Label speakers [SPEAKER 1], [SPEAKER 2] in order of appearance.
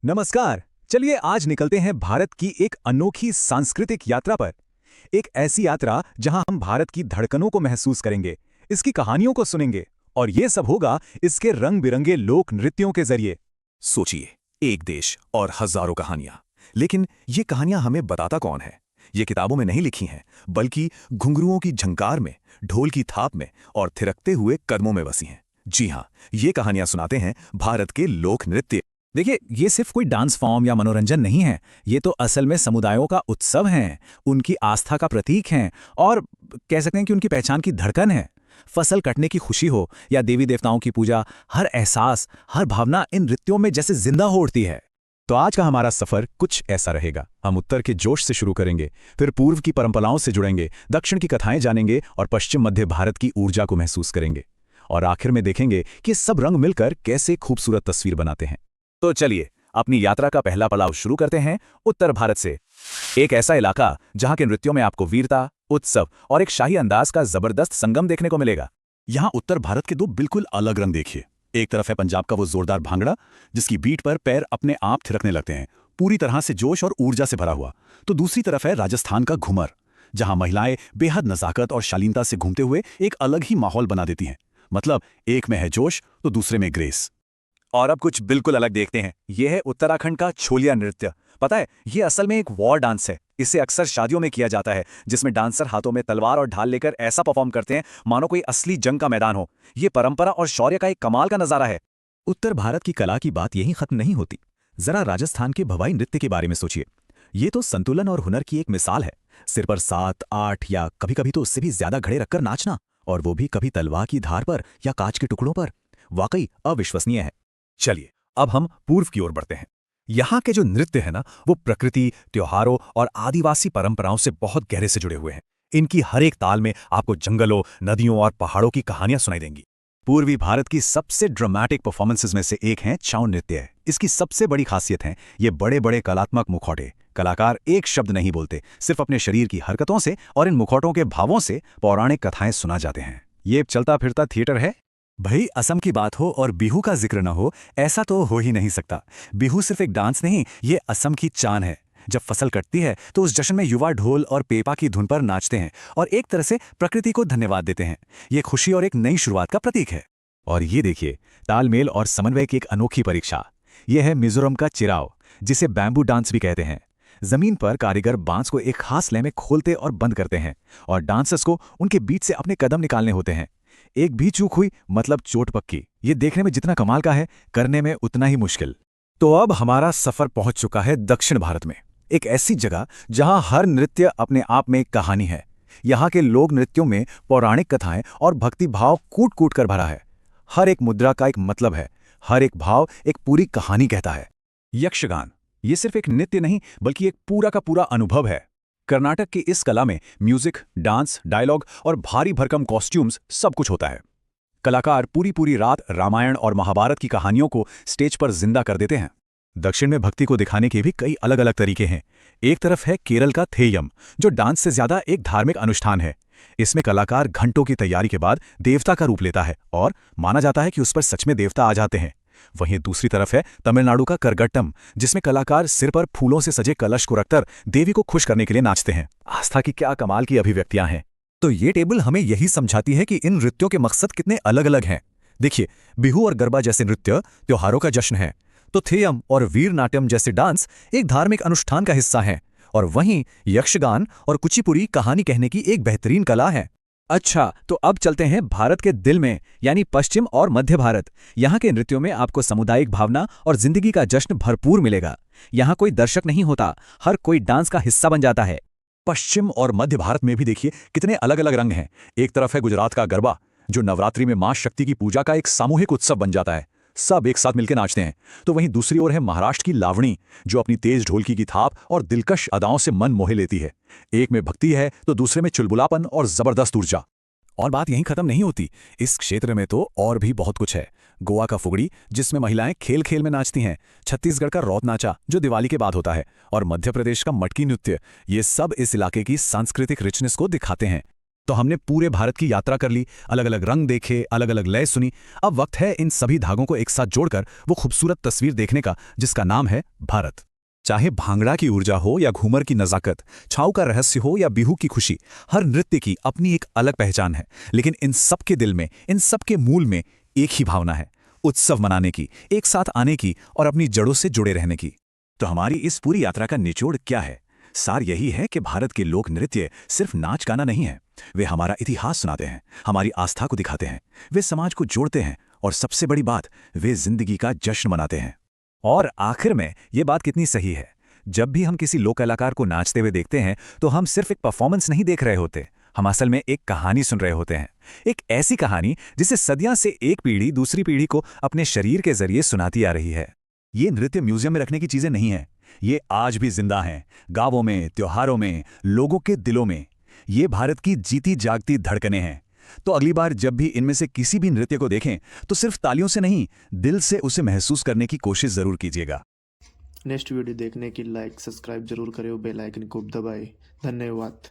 [SPEAKER 1] नमस्कार। चलिए आज निकलते हैं भारत की एक अनोखी सांस्कृतिक यात्रा पर। एक ऐसी यात्रा जहां हम भारत की धड़कनों को महसूस करेंगे, इसकी कहानियों को सुनेंगे और ये सब होगा इसके रंग बिरंगे लोक नृत्यों के जरिए।
[SPEAKER 2] सोचिए, एक देश और हजारों कहानियां। लेकिन ये कहानियां हमें बताता कौन है? ये किताबों में नहीं लिखी हैं, बल्कि घुंघरुओं की झंकार में, ढोल की थाप में और थिरकते हुए कदमों में बसी हैं। जी हाँ, ये कहानियां सुनाते हैं भारत के लोक नृत्य।
[SPEAKER 1] देखिए, ये सिर्फ कोई डांस फॉर्म या मनोरंजन नहीं है, ये तो असल में समुदायों का उत्सव हैं, उनकी आस्था का प्रतीक हैं और कह सकते हैं कि उनकी पहचान की धड़कन है। फसल कटने की खुशी हो या देवी देवताओं की पूजा, हर एहसास, हर भावना इन नृत्यों में जैसे जिंदा हो उठती है। तो आज का हमारा सफर कुछ ऐसा रहेगा। हम उत्तर के जोश से शुरू करेंगे, फिर पूर्व की परंपराओं से जुड़ेंगे, दक्षिण की कथाएं जानेंगे और पश्चिम मध्य भारत की ऊर्जा को महसूस करेंगे। और आखिर में देखेंगे कि सब रंग मिलकर कैसे खूबसूरत तस्वीर बनाते हैं। तो चलिए अपनी यात्रा का पहला पड़ाव शुरू करते हैं उत्तर भारत से। एक ऐसा इलाका जहां के नृत्यों में आपको वीरता, उत्सव और एक शाही अंदाज का जबरदस्त संगम देखने को मिलेगा।
[SPEAKER 2] यहाँ उत्तर भारत के दो बिल्कुल अलग रंग देखिए। एक तरफ है पंजाब का वो जोरदार भांगड़ा, जिसकी बीट पर पैर अपने आप थिरकने लगते हैं, पूरी तरह से जोश और ऊर्जा से भरा हुआ। तो दूसरी तरफ है राजस्थान का घूमर, जहां महिलाएं बेहद नजाकत और शालीनता से घूमते हुए एक अलग ही माहौल बना देती हैं। मतलब एक में है जोश तो दूसरे में ग्रेस।
[SPEAKER 1] और अब कुछ बिल्कुल अलग देखते हैं। यह है उत्तराखंड का छोलिया नृत्य। पता है, ये असल में एक वॉर डांस है। इसे अक्सर शादियों में किया जाता है, जिसमें डांसर हाथों में तलवार और ढाल लेकर ऐसा परफॉर्म करते हैं मानो कोई असली जंग का मैदान हो। ये परंपरा और शौर्य का एक कमाल का नजारा है।
[SPEAKER 2] उत्तर भारत की कला की बात यहीं खत्म नहीं होती। जरा राजस्थान के भवाई नृत्य के बारे में सोचिए। ये तो संतुलन और हुनर की एक मिसाल है। सिर पर 7, 8 या कभी कभी तो उससे भी ज्यादा घड़े रखकर नाचना, और वो भी कभी तलवार की धार पर या कांच के टुकड़ों पर। वाकई अविश्वसनीय है।
[SPEAKER 1] चलिए अब हम पूर्व की ओर बढ़ते हैं। यहाँ के जो नृत्य है ना, वो प्रकृति, त्योहारों और आदिवासी परंपराओं से बहुत गहरे से जुड़े हुए हैं। इनकी हर एक ताल में आपको जंगलों, नदियों और पहाड़ों की कहानियां सुनाई देंगी। पूर्वी भारत की सबसे ड्रामेटिक परफॉर्मेंसेस में से एक है छाऊ नृत्य है। इसकी सबसे बड़ी खासियत है ये बड़े बड़े कलात्मक मुखौटे। कलाकार एक शब्द नहीं बोलते, सिर्फ अपने शरीर की हरकतों से और इन मुखौटों के भावों से पौराणिक कथाएं सुना जाते हैं। ये चलता फिरता थिएटर है।
[SPEAKER 2] भाई, असम की बात हो और बिहू का जिक्र न हो, ऐसा तो हो ही नहीं सकता। बिहू सिर्फ एक डांस नहीं, ये असम की चान है। जब फसल कटती है तो उस जश्न में युवा ढोल और पेपा की धुन पर नाचते हैं और एक तरह से प्रकृति को धन्यवाद देते हैं। ये खुशी और एक नई शुरुआत का प्रतीक है।
[SPEAKER 1] और ये देखिए, तालमेल और समन्वय की एक अनोखी परीक्षा। यह है मिजोरम का चिराव, जिसे बैम्बू डांस भी कहते हैं। जमीन पर कारीगर बांस को एक खास लय में खोलते और बंद करते हैं और डांसर्स को उनके बीच से अपने कदम निकालने होते हैं। एक भी चूक हुई मतलब चोट पक्की। ये देखने में जितना कमाल का है, करने में उतना ही मुश्किल। तो अब हमारा सफर पहुंच चुका है दक्षिण भारत में, एक ऐसी जगह जहां हर नृत्य अपने आप में एक कहानी है। यहाँ के लोक नृत्यों में पौराणिक कथाएं और भक्ति भाव कूट कूट कर भरा है। हर एक मुद्रा का एक मतलब है, हर एक भाव एक पूरी कहानी कहता है। यक्षगान ये सिर्फ एक नृत्य नहीं, बल्कि एक पूरा का पूरा अनुभव है। कर्नाटक की इस कला में म्यूजिक, डांस, डायलॉग और भारी भरकम कॉस्ट्यूम्स सब कुछ होता है। कलाकार पूरी पूरी रात रामायण और महाभारत की कहानियों को स्टेज पर जिंदा कर देते हैं। दक्षिण में भक्ति को दिखाने के भी कई अलग अलग तरीके हैं। एक तरफ है केरल का थेयम, जो डांस से ज्यादा एक धार्मिक अनुष्ठान है। इसमें कलाकार घंटों की तैयारी के बाद देवता का रूप लेता है और माना जाता है कि उस पर सच में देवता आ जाते हैं। वहीं दूसरी तरफ है तमिलनाडु का करगट्टम, जिसमें कलाकार सिर पर फूलों से सजे कलश को रखकर देवी को खुश करने के लिए नाचते हैं। आस्था की क्या कमाल की अभिव्यक्तियां हैं। तो ये टेबल हमें यही समझाती है कि इन नृत्यों के मकसद कितने अलग अलग हैं। देखिए, बिहू और गरबा जैसे नृत्य त्योहारों का जश्न है, तो थेयम और वीर नाट्यम जैसे डांस एक धार्मिक अनुष्ठान का हिस्सा हैं, और वहीं यक्षगान और कुचिपुड़ी कहानी कहने की एक बेहतरीन कला है। अच्छा, तो अब चलते हैं भारत के दिल में, यानी पश्चिम और मध्य भारत। यहाँ के नृत्यों में आपको सामुदायिक भावना और जिंदगी का जश्न भरपूर मिलेगा। यहाँ कोई दर्शक नहीं होता, हर कोई डांस का हिस्सा बन जाता है।
[SPEAKER 2] पश्चिम और मध्य भारत में भी देखिए कितने अलग अलग रंग हैं। एक तरफ है गुजरात का गरबा, जो नवरात्रि में मां शक्ति की पूजा का एक सामूहिक उत्सव बन जाता है। सब एक साथ मिलकर नाचते हैं। तो वहीं दूसरी ओर है महाराष्ट्र की लावणी, जो अपनी तेज ढोलकी की थाप और दिलकश अदाओं से मन मोहे लेती है। एक में भक्ति है तो दूसरे में चुलबुलापन और जबरदस्त ऊर्जा। और बात यहीं खत्म नहीं होती, इस क्षेत्र में तो और भी बहुत कुछ है। गोवा का फुगड़ी, जिसमें महिलाएं खेल खेल में नाचती हैं, छत्तीसगढ़ का रौत नाचा, जो दिवाली के बाद होता है, और मध्य प्रदेश का मटकी नृत्य, ये सब इस इलाके की सांस्कृतिक रिचनेस को दिखाते हैं। तो हमने पूरे भारत की यात्रा कर ली, अलग अलग रंग देखे, अलग अलग लय सुनी। अब वक्त है इन सभी धागों को एक साथ जोड़कर वो खूबसूरत तस्वीर देखने का जिसका नाम है भारत। चाहे भांगड़ा की ऊर्जा हो या घूमर की नज़ाकत, छाऊ का रहस्य हो या बिहू की खुशी, हर नृत्य की अपनी एक अलग पहचान है। लेकिन इन सब के दिल में, इन सब के मूल में एक ही भावना है, उत्सव मनाने की, एक साथ आने की और अपनी जड़ों से जुड़े रहने की। तो हमारी इस पूरी यात्रा का निचोड़ क्या है? सार यही है कि भारत के लोक नृत्य सिर्फ नाच गाना नहीं है, वे हमारा इतिहास सुनाते हैं, हमारी आस्था को दिखाते हैं, वे समाज को जोड़ते हैं और सबसे बड़ी बात, वे जिंदगी का जश्न मनाते हैं। और आखिर में ये बात कितनी सही है, जब भी हम किसी लोक कलाकार को नाचते हुए देखते हैं तो हम सिर्फ एक परफॉर्मेंस नहीं देख रहे होते, हम असल में एक कहानी सुन रहे होते हैं। एक ऐसी कहानी जिसे सदियों से एक पीढ़ी दूसरी पीढ़ी को अपने शरीर के जरिए सुनाती आ रही है। ये नृत्य म्यूजियम में रखने की चीजें नहीं हैं, ये आज भी जिंदा हैं, गांवों में, त्योहारों में, लोगों के दिलों में। ये भारत की जीती जागती धड़कनें हैं। तो अगली बार जब भी इनमें से किसी भी नृत्य को देखें तो सिर्फ तालियों से नहीं, दिल से उसे महसूस करने की कोशिश जरूर कीजिएगा।
[SPEAKER 3] नेक्स्ट वीडियो देखने के लिए लाइक सब्सक्राइब जरूर करें और बेल आइकन को दबाएं। धन्यवाद।